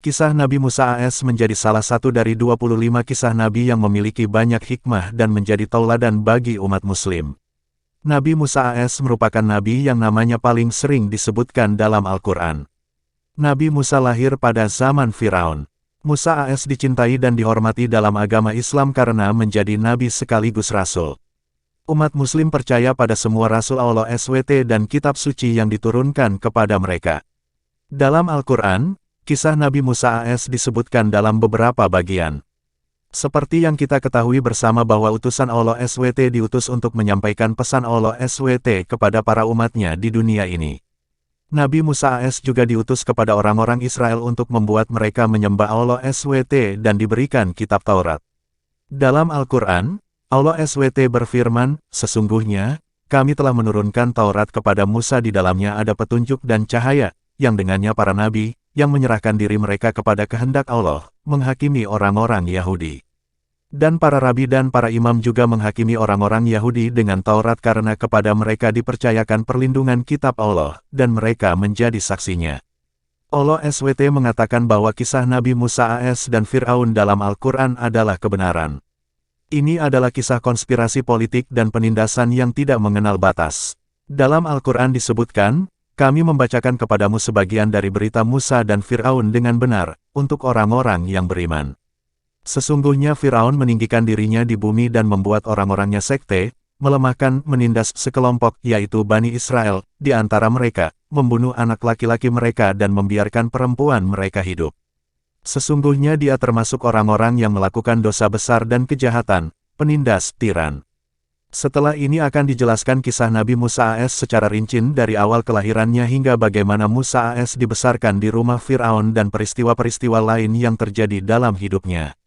Kisah Nabi Musa AS menjadi salah satu dari 25 kisah Nabi yang memiliki banyak hikmah dan menjadi tauladan bagi umat Muslim. Nabi Musa AS merupakan nabi yang namanya paling sering disebutkan dalam Al-Quran. Nabi Musa lahir pada zaman Firaun. Musa AS dicintai dan dihormati dalam agama Islam karena menjadi nabi sekaligus rasul. Umat Muslim percaya pada semua rasul Allah SWT dan kitab suci yang diturunkan kepada mereka. Dalam Al-Quran, kisah Nabi Musa AS disebutkan dalam beberapa bagian. Seperti yang kita ketahui bersama bahwa utusan Allah SWT diutus untuk menyampaikan pesan Allah SWT kepada para umatnya di dunia ini. Nabi Musa AS juga diutus kepada orang-orang Israel untuk membuat mereka menyembah Allah SWT dan diberikan kitab Taurat. Dalam Al-Quran, Allah SWT berfirman, "Sesungguhnya, kami telah menurunkan Taurat kepada Musa, di dalamnya ada petunjuk dan cahaya, yang dengannya para nabi, yang menyerahkan diri mereka kepada kehendak Allah, menghakimi orang-orang Yahudi. Dan para rabi dan para imam juga menghakimi orang-orang Yahudi dengan Taurat karena kepada mereka dipercayakan perlindungan kitab Allah, dan mereka menjadi saksinya." Allah SWT mengatakan bahwa kisah Nabi Musa AS dan Fir'aun dalam Al-Quran adalah kebenaran. Ini adalah kisah konspirasi politik dan penindasan yang tidak mengenal batas. Dalam Al-Quran disebutkan, "Kami membacakan kepadamu sebagian dari berita Musa dan Fir'aun dengan benar, untuk orang-orang yang beriman. Sesungguhnya Fir'aun meninggikan dirinya di bumi dan membuat orang-orangnya sekte, melemahkan, menindas sekelompok, yaitu Bani Israel, di antara mereka, membunuh anak laki-laki mereka dan membiarkan perempuan mereka hidup. Sesungguhnya dia termasuk orang-orang yang melakukan dosa besar dan kejahatan, penindas, tiran." Setelah ini akan dijelaskan kisah Nabi Musa AS secara rinci dari awal kelahirannya hingga bagaimana Musa AS dibesarkan di rumah Fir'aun dan peristiwa-peristiwa lain yang terjadi dalam hidupnya.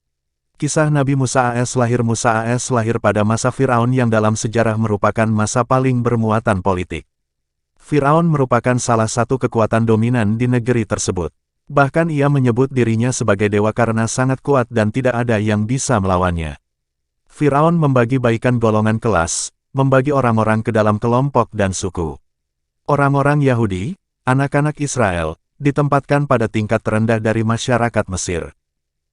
Kisah Nabi Musa AS lahir. Musa AS lahir pada masa Fir'aun yang dalam sejarah merupakan masa paling bermuatan politik. Fir'aun merupakan salah satu kekuatan dominan di negeri tersebut. Bahkan ia menyebut dirinya sebagai dewa karena sangat kuat dan tidak ada yang bisa melawannya. Fir'aun membagi baikan golongan kelas, membagi orang-orang ke dalam kelompok dan suku. Orang-orang Yahudi, anak-anak Israel, ditempatkan pada tingkat terendah dari masyarakat Mesir.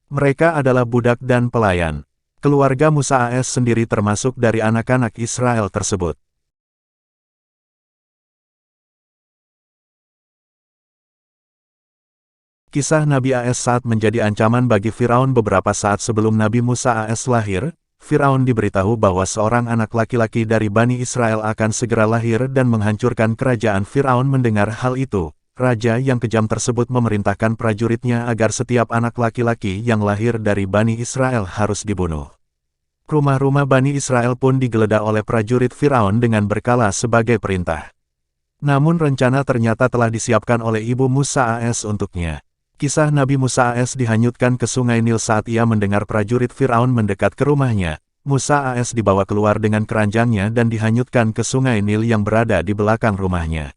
Mereka adalah budak dan pelayan. Keluarga Musa AS sendiri termasuk dari anak-anak Israel tersebut. Kisah Nabi AS saat menjadi ancaman bagi Fir'aun. Beberapa saat sebelum Nabi Musa AS lahir, Fir'aun diberitahu bahwa seorang anak laki-laki dari Bani Israel akan segera lahir dan menghancurkan kerajaan. Fir'aun mendengar hal itu. Raja yang kejam tersebut memerintahkan prajuritnya agar setiap anak laki-laki yang lahir dari Bani Israel harus dibunuh. Rumah-rumah Bani Israel pun digeledah oleh prajurit Fir'aun dengan berkala sebagai perintah. Namun rencana ternyata telah disiapkan oleh ibu Musa AS untuknya. Kisah Nabi Musa AS dihanyutkan ke sungai Nil saat ia mendengar prajurit Fir'aun mendekat ke rumahnya. Musa AS dibawa keluar dengan keranjangnya dan dihanyutkan ke sungai Nil yang berada di belakang rumahnya.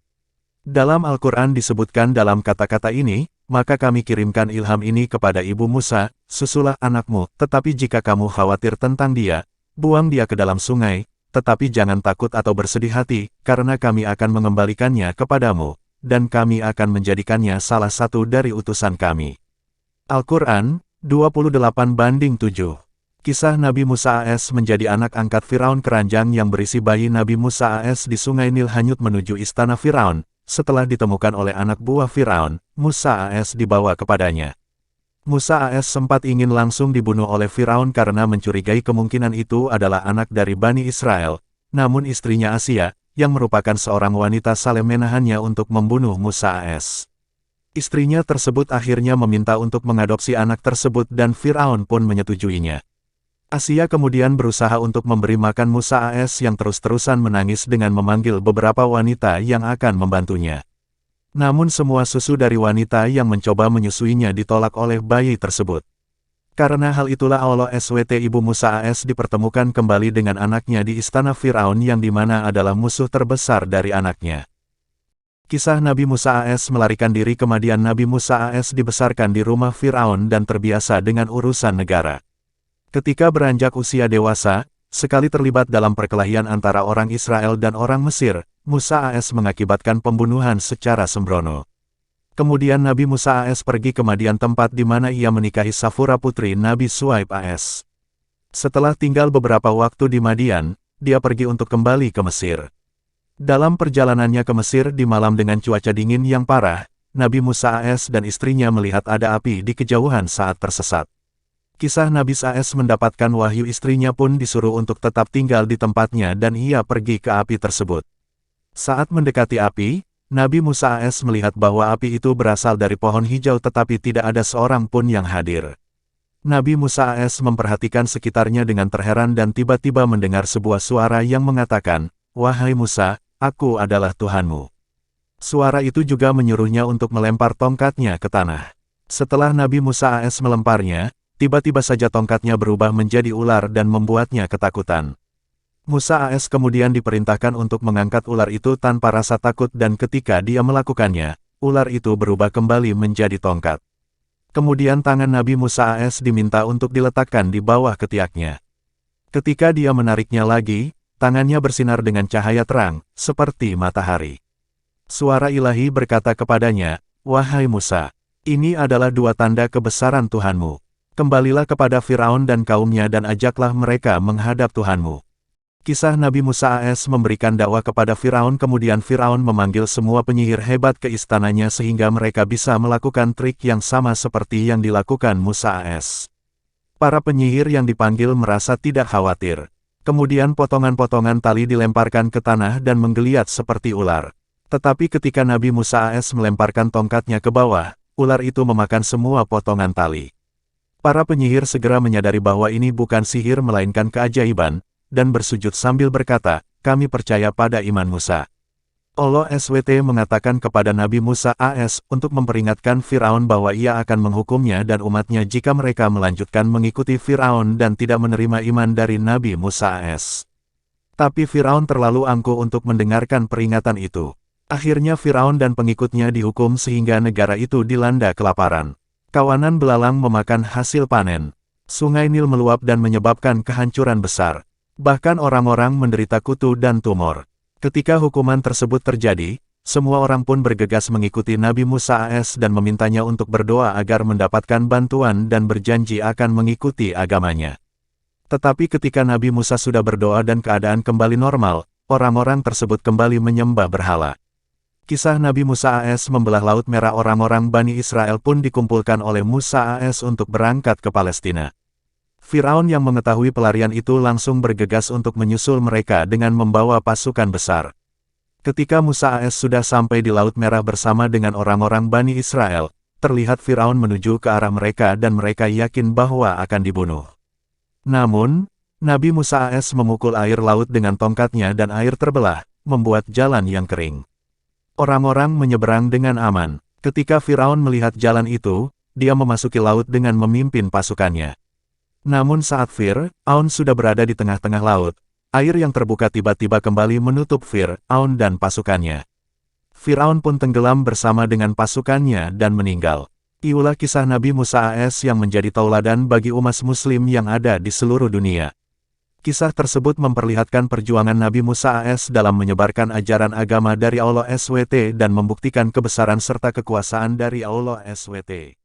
Dalam Al-Quran disebutkan dalam kata-kata ini, "Maka kami kirimkan ilham ini kepada ibu Musa, susulah anakmu, tetapi jika kamu khawatir tentang dia, buang dia ke dalam sungai, tetapi jangan takut atau bersedih hati, karena kami akan mengembalikannya kepadamu, dan kami akan menjadikannya salah satu dari utusan kami." Al-Quran, 28:7. Kisah Nabi Musa AS menjadi anak angkat Firaun. Keranjang yang berisi bayi Nabi Musa AS di sungai Nil hanyut menuju istana Firaun. Setelah ditemukan oleh anak buah Firaun, Musa AS dibawa kepadanya. Musa AS sempat ingin langsung dibunuh oleh Firaun karena mencurigai kemungkinan itu adalah anak dari Bani Israel, namun istrinya Asia, yang merupakan seorang wanita saleh, menahannya untuk membunuh Musa AS. Istrinya tersebut akhirnya meminta untuk mengadopsi anak tersebut dan Fir'aun pun menyetujuinya. Asia kemudian berusaha untuk memberi makan Musa AS yang terus-terusan menangis dengan memanggil beberapa wanita yang akan membantunya. Namun semua susu dari wanita yang mencoba menyusuinya ditolak oleh bayi tersebut. Karena hal itulah Allah SWT ibu Musa AS dipertemukan kembali dengan anaknya di istana Fir'aun yang dimana adalah musuh terbesar dari anaknya. Kisah Nabi Musa AS melarikan diri. Kemudian Nabi Musa AS dibesarkan di rumah Fir'aun dan terbiasa dengan urusan negara. Ketika beranjak usia dewasa, sekali terlibat dalam perkelahian antara orang Israel dan orang Mesir, Musa AS mengakibatkan pembunuhan secara sembrono. Kemudian Nabi Musa AS pergi ke Madian, tempat di mana ia menikahi Safura putri Nabi Suaib AS. Setelah tinggal beberapa waktu di Madian, dia pergi untuk kembali ke Mesir. Dalam perjalanannya ke Mesir di malam dengan cuaca dingin yang parah, Nabi Musa AS dan istrinya melihat ada api di kejauhan saat tersesat. Kisah Nabi AS mendapatkan wahyu, istrinya pun disuruh untuk tetap tinggal di tempatnya dan ia pergi ke api tersebut. Saat mendekati api, Nabi Musa AS melihat bahwa api itu berasal dari pohon hijau tetapi tidak ada seorang pun yang hadir. Nabi Musa AS memperhatikan sekitarnya dengan terheran dan tiba-tiba mendengar sebuah suara yang mengatakan, "Wahai Musa, aku adalah Tuhanmu." Suara itu juga menyuruhnya untuk melempar tongkatnya ke tanah. Setelah Nabi Musa AS melemparnya, tiba-tiba saja tongkatnya berubah menjadi ular dan membuatnya ketakutan. Musa AS kemudian diperintahkan untuk mengangkat ular itu tanpa rasa takut dan ketika dia melakukannya, ular itu berubah kembali menjadi tongkat. Kemudian tangan Nabi Musa AS diminta untuk diletakkan di bawah ketiaknya. Ketika dia menariknya lagi, tangannya bersinar dengan cahaya terang, seperti matahari. Suara ilahi berkata kepadanya, "Wahai Musa, ini adalah dua tanda kebesaran Tuhanmu. Kembalilah kepada Firaun dan kaumnya dan ajaklah mereka menghadap Tuhanmu." Kisah Nabi Musa AS memberikan dakwah kepada Firaun. Kemudian Firaun memanggil semua penyihir hebat ke istananya sehingga mereka bisa melakukan trik yang sama seperti yang dilakukan Musa AS. Para penyihir yang dipanggil merasa tidak khawatir. Kemudian potongan-potongan tali dilemparkan ke tanah dan menggeliat seperti ular. Tetapi ketika Nabi Musa AS melemparkan tongkatnya ke bawah, ular itu memakan semua potongan tali. Para penyihir segera menyadari bahwa ini bukan sihir melainkan keajaiban, dan bersujud sambil berkata, "Kami percaya pada iman Musa." Allah SWT mengatakan kepada Nabi Musa AS untuk memperingatkan Firaun bahwa ia akan menghukumnya dan umatnya jika mereka melanjutkan mengikuti Firaun dan tidak menerima iman dari Nabi Musa AS. Tapi Firaun terlalu angkuh untuk mendengarkan peringatan itu. Akhirnya Firaun dan pengikutnya dihukum sehingga negara itu dilanda kelaparan. Kawanan belalang memakan hasil panen. Sungai Nil meluap dan menyebabkan kehancuran besar. Bahkan orang-orang menderita kutu dan tumor. Ketika hukuman tersebut terjadi, semua orang pun bergegas mengikuti Nabi Musa AS dan memintanya untuk berdoa agar mendapatkan bantuan dan berjanji akan mengikuti agamanya. Tetapi ketika Nabi Musa sudah berdoa dan keadaan kembali normal, orang-orang tersebut kembali menyembah berhala. Kisah Nabi Musa AS membelah Laut Merah. Orang-orang Bani Israel pun dikumpulkan oleh Musa AS untuk berangkat ke Palestina. Firaun yang mengetahui pelarian itu langsung bergegas untuk menyusul mereka dengan membawa pasukan besar. Ketika Musa AS sudah sampai di Laut Merah bersama dengan orang-orang Bani Israel, terlihat Firaun menuju ke arah mereka dan mereka yakin bahwa akan dibunuh. Namun, Nabi Musa AS memukul air laut dengan tongkatnya dan air terbelah, membuat jalan yang kering. Orang-orang menyeberang dengan aman. Ketika Firaun melihat jalan itu, dia memasuki laut dengan memimpin pasukannya. Namun saat Firaun sudah berada di tengah-tengah laut, air yang terbuka tiba-tiba kembali menutup Firaun dan pasukannya. Firaun pun tenggelam bersama dengan pasukannya dan meninggal. Inilah kisah Nabi Musa AS yang menjadi tauladan bagi umat muslim yang ada di seluruh dunia. Kisah tersebut memperlihatkan perjuangan Nabi Musa AS dalam menyebarkan ajaran agama dari Allah SWT dan membuktikan kebesaran serta kekuasaan dari Allah SWT.